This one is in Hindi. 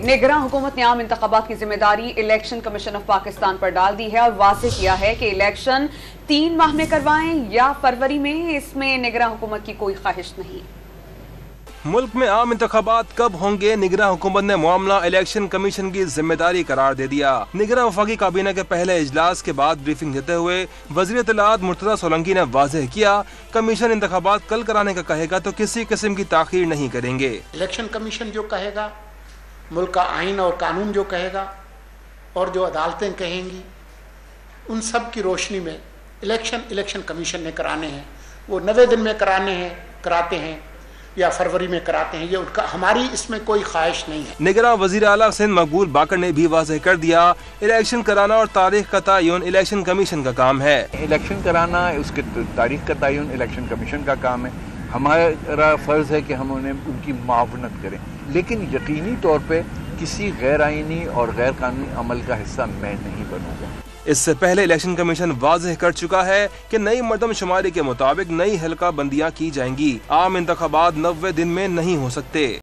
निगरान हुकूमत ने आम इंतखाबात की जिम्मेदारी इलेक्शन कमीशन ऑफ पाकिस्तान पर डाल दी है और वाज़ेह किया है कि इलेक्शन 3 माह में करवाएं या फरवरी में, इसमें निगरान हुकूमत की कोई ख्वाहिश नहीं। मुल्क में आम इंतखाबात कब होंगे, निगरान हुकूमत ने मामला इलेक्शन कमीशन की जिम्मेदारी करार दे दिया। निगरान वफाकी काबीना के पहले इजलास के बाद ब्रीफिंग देते हुए वज़ीर इत्तलात मुर्तज़ा सोलंकी ने वाज़ेह किया, कमीशन इंतखाबात कल कराने का कहेगा तो किसी किस्म की ताख़ीर नहीं करेंगे। इलेक्शन कमीशन जो कहेगा, मुल्क का आइन और कानून जो कहेगा और जो अदालतें कहेंगी, उन सब की रोशनी में इलेक्शन कमीशन ने कराने हैं। वो 90 दिन में कराते हैं या फरवरी में कराते हैं, ये उनका, हमारी इसमें कोई ख्वाहिश नहीं है। निगरान वज़ीर आला सिंध मकबूल बाकर ने भी वाज़ेह कर दिया, इलेक्शन कराना और तारीख का तयन इलेक्शन कमीशन का काम है। इलेक्शन कराना, उसके तारीख का तयन इलेक्शन कमीशन का काम है। हमारा फ़र्ज़ है कि हम उन्हें उनकी मुआवनत करें, लेकिन यकीनी तौर पे किसी गैर आइनी और गैर कानूनी अमल का हिस्सा मैं नहीं बनूंगा। इससे पहले इलेक्शन कमीशन वाज़ेह कर चुका है कि नई मरदमशुमारी के मुताबिक नई हल्का बंदियां की जाएंगी। आम इंतखाबात 90 दिन में नहीं हो सकते।